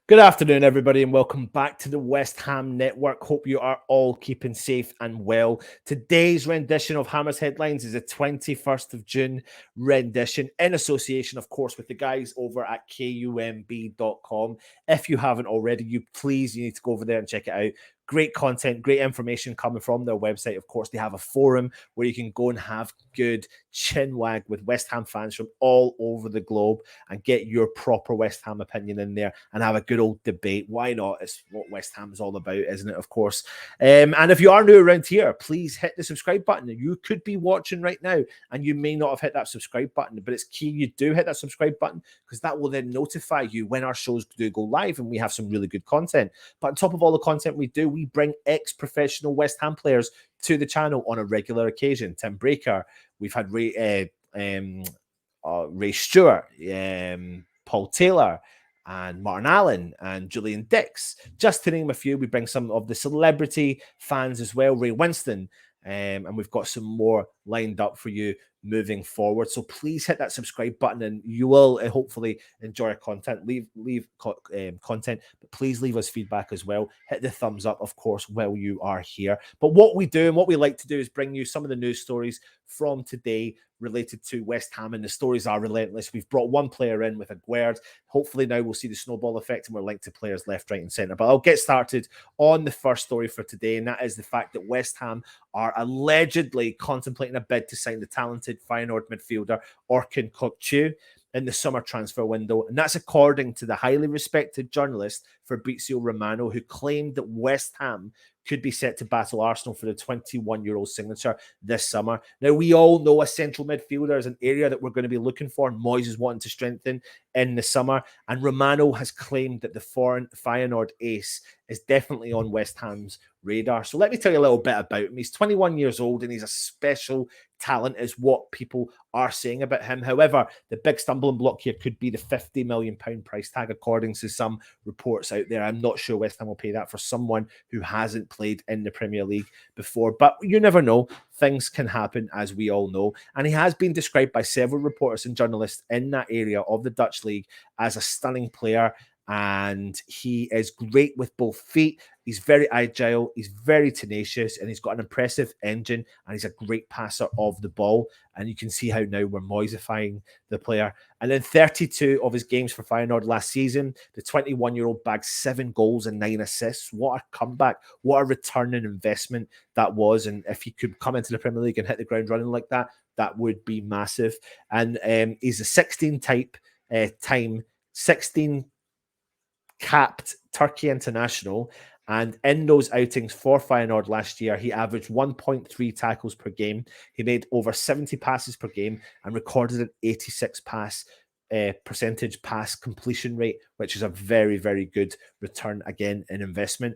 Good afternoon, everybody, and welcome back to the West Ham Network. Hope you are all keeping safe and well. Today's rendition of Hammer's Headlines is a 21st of June rendition in association, of course, with the guys over at kumb.com. If you haven't already, you need to go over there and check it out. Great content, great information coming from their website. Of course, they have a forum where you can go and have good chin wag with West Ham fans from all over the globe and get your proper West Ham opinion in there and have a good old debate. Why not? It's what West Ham is all about, isn't it? Of course. And if you are new around here, please hit the subscribe button. You could be watching right now and you may not have hit that subscribe button, but it's key you do hit that subscribe button because that will then notify you when our shows do go live and we have some really good content. But on top of all the content we do, we bring ex-professional West Ham players to the channel on a regular occasion. Tim Breaker, we've had Ray Stewart, Paul Taylor, and Martin Allen and Julian Dix, just to name a few. We bring some of the celebrity fans as well, Ray Winston, and we've got some more lined up for you moving forward. So please hit that subscribe button and you will hopefully enjoy our content. Leave content, but please leave us feedback as well. Hit the thumbs up, of course, while you are here. But what we do and what we like to do is bring you some of the news stories from today related to West Ham, and the stories are relentless. We've brought one player in with Aguerd. Hopefully now we'll see the snowball effect and we're linked to players left, right and centre. But I'll get started on the first story for today, and that is the fact that West Ham are allegedly contemplating a bid to sign the talented Feyenoord midfielder Eriksen Kokcu in the summer transfer window. And that's according to the highly respected journalist Fabrizio Romano, who claimed that West Ham could be set to battle Arsenal for the 21-year-old signature this summer. Now, we all know a central midfielder is an area that we're going to be looking for, and Moyes is wanting to strengthen in the summer. And Romano has claimed that the foreign Feyenoord ace is definitely on West Ham's radar. So let me tell you a little bit about him. He's 21 years old and he's a special talent is what people are saying about him. However, the big stumbling block here could be the £50 million price tag, according to some reports out there. I'm not sure West Ham will pay that for someone who hasn't played in the Premier League before, but you never know. Things can happen, as we all know. And he has been described by several reporters and journalists in that area of the Dutch league as a stunning player. And he is great with both feet. He's very agile, he's very tenacious, and he's got an impressive engine, and he's a great passer of the ball. And you can see how now we're Moisifying the player. And then 32 of his games for Feyenoord last season, the 21-year-old bagged 7 goals and 9 assists. What a comeback, what a return on investment that was. And if he could come into the Premier League and hit the ground running like that, that would be massive. And he's a 16 capped Turkey international, and in those outings for Feyenoord last year, he averaged 1.3 tackles per game. He made over 70 passes per game and recorded an 86 percentage pass completion rate, which is a very, very good return again in investment.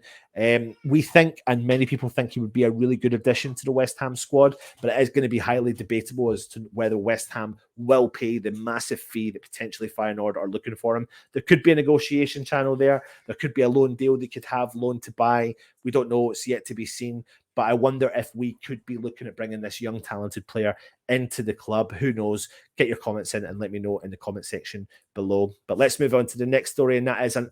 We think, and many people think, he would be a really good addition to the West Ham squad, but it is going to be highly debatable as to whether West Ham will pay the massive fee that potentially Feyenoord are looking for him. There could be a negotiation channel there. There could be a loan deal they could have, loan to buy. We don't know. It's yet to be seen. But I wonder if we could be looking at bringing this young, talented player into the club. Who knows? Get your comments in and let me know in the comment section below. But let's move on to the next story, and that is an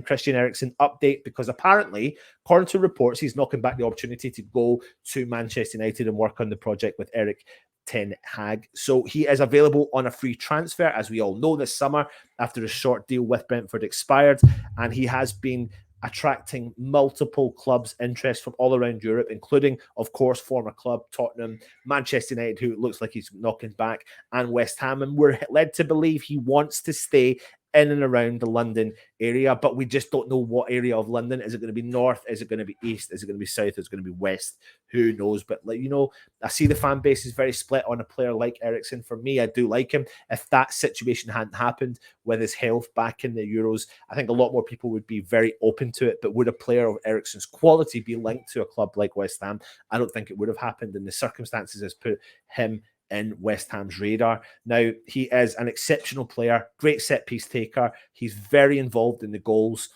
Christian Eriksen update, because apparently, according to reports, he's knocking back the opportunity to go to Manchester United and work on the project with Erik Ten Hag. So he is available on a free transfer, as we all know, this summer after a short deal with Brentford expired, and he has been attracting multiple clubs' interest from all around Europe, including, of course, former club Tottenham, Manchester United, who it looks like he's knocking back, and West Ham. And we're led to believe he wants to stay in and around the London area, but we just don't know what area of London. Is it going to be north? Is it going to be east? Is it going to be south? Is it going to be west? Who knows? But, I see the fan base is very split on a player like Eriksen. For me, I do like him. If that situation hadn't happened with his health back in the Euros, I think a lot more people would be very open to it. But would a player of Eriksen's quality be linked to a club like West Ham? I don't think it would have happened, and the circumstances has put him in West Ham's radar. Now, he is an exceptional player, great set piece taker. He's very involved in the goals.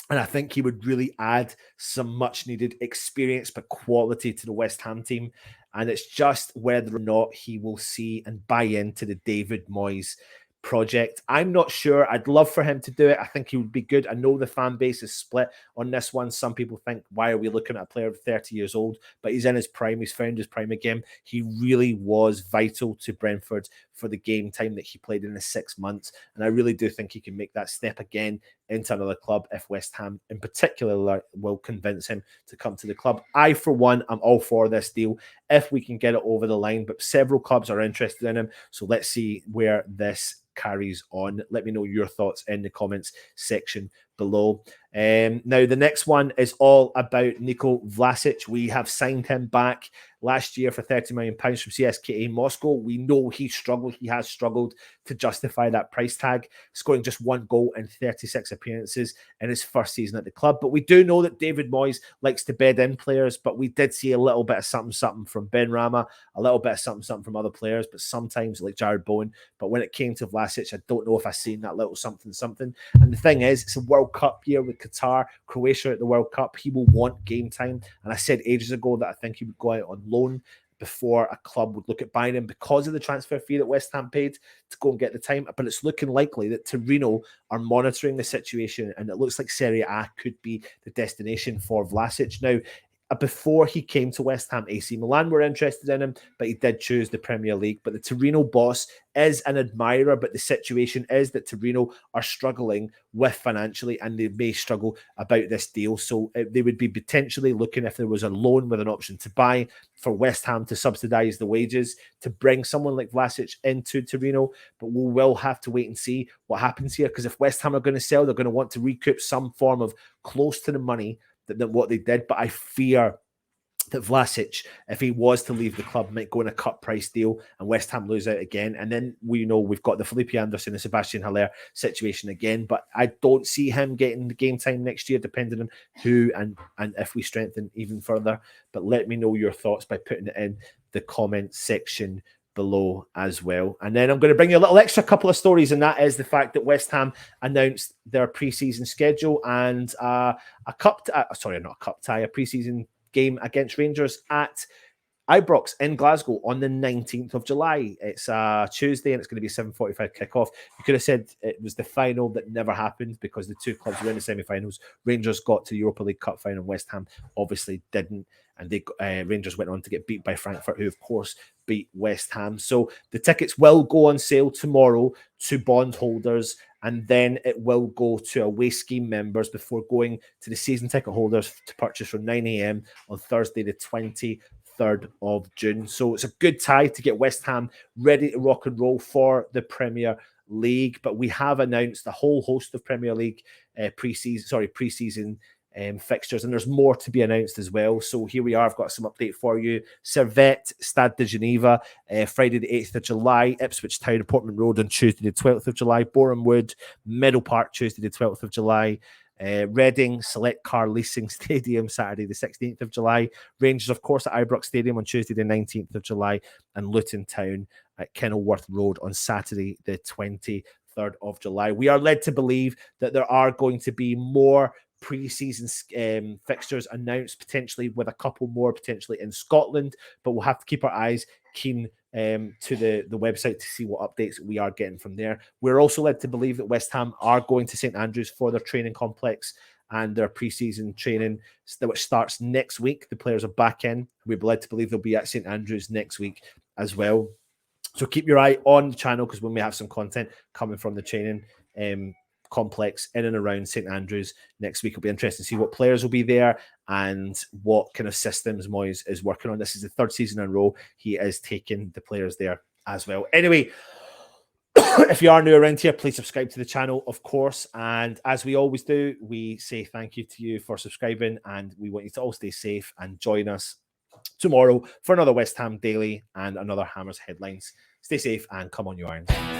And I think he would really add some much needed experience but quality to the West Ham team. And it's just whether or not he will see and buy into the David Moyes project. I'm not sure. I'd love for him to do it. I think he would be good. I know the fan base is split on this one. Some people think, why are we looking at a player of 30 years old? But he's in his prime. He's found his prime again. He really was vital to Brentford for the game time that he played in the 6 months. And I really do think he can make that step again into another club if West Ham in particular will convince him to come to the club. I, for one, am all for this deal if we can get it over the line, but several clubs are interested in him. So let's see where this carries on. Let me know your thoughts in the comments section below. Now, the next one is all about Nico Vlasic. We have signed him back last year for £30 million from CSKA Moscow. We know he struggled. He has struggled to justify that price tag, scoring just 1 goal in 36 appearances in his first season at the club. But we do know that David Moyes likes to bed in players, but we did see a little bit of something from Ben Rama, a little bit of something from other players, but sometimes like Jared Bowen. But when it came to Vlasic, I don't know if I've seen that little something. And the thing is, it's a World Cup year with Qatar, Croatia at the World Cup. He will want game time. And I said ages ago that I think he would go out on loan before a club would look at buying him because of the transfer fee that West Ham paid to go and get the time. But it's looking likely that Torino are monitoring the situation, and it looks like Serie A could be the destination for Vlasic. Now, before he came to West Ham, AC Milan were interested in him, but he did choose the Premier League. But the Torino boss is an admirer, but the situation is that Torino are struggling with financially, and they may struggle about this deal. So they would be potentially looking, if there was a loan with an option to buy, for West Ham to subsidise the wages to bring someone like Vlasic into Torino. But we will have to wait and see what happens here, because if West Ham are going to sell, they're going to want to recoup some form of close to the money than what they did. But I fear that Vlasic, if he was to leave the club, might go in a cut price deal and West Ham lose out again. And then we know we've got the Felipe Anderson and Sebastian Haller situation again. But I don't see him getting the game time next year, depending on who and if we strengthen even further. But let me know your thoughts by putting it in the comment section below as well. And then I'm going to bring you a little extra couple of stories, and that is the fact that West Ham announced their pre-season schedule and a pre-season game against Rangers at Ibrox in Glasgow on the 19th of July. It's Tuesday, and it's going to be 7:45 kickoff. You could have said it was the final that never happened because the two clubs were in the semi-finals. Rangers got to the Europa League Cup final. West Ham obviously didn't, and Rangers went on to get beat by Frankfurt, who of course beat West Ham. So the tickets will go on sale tomorrow to bondholders, and then it will go to away scheme members before going to the season ticket holders to purchase from 9 a.m. on Thursday the 23rd of June. So it's a good tie to get West Ham ready to rock and roll for the Premier League. But we have announced a whole host of Premier League pre-season fixtures, and there's more to be announced as well. So here we are. I've got some update for you. Servette, Stade de Geneva, Friday the 8th of July. Ipswich Town, Portman Road on Tuesday the 12th of July. Boreham Wood, Middle Park, Tuesday the 12th of July. Reading Select Car Leasing Stadium, Saturday the 16th of July. Rangers, of course, at Ibrox Stadium on Tuesday the 19th of July. And Luton Town at Kenilworth Road on Saturday the 23rd of July. We are led to believe that there are going to be more pre-season fixtures announced, potentially with a couple more potentially in Scotland, but we'll have to keep our eyes keen to the website to see what updates we are getting from there. We're also led to believe that West Ham are going to St Andrews for their training complex and their pre-season training, which starts next week. The players are back in. We're led to believe they'll be at St Andrews next week as well. So keep your eye on the channel, because when we have some content coming from the training complex in and around St Andrews next week, it'll be interesting to see what players will be there and what kind of systems Moyes is working on. This is the 3rd season in a row he is taking the players there as well. Anyway, if you are new around here, please subscribe to the channel, of course. And as we always do, we say thank you to you for subscribing, and we want you to all stay safe and join us tomorrow for another West Ham Daily and another Hammers Headlines. Stay safe and come on, you Irons.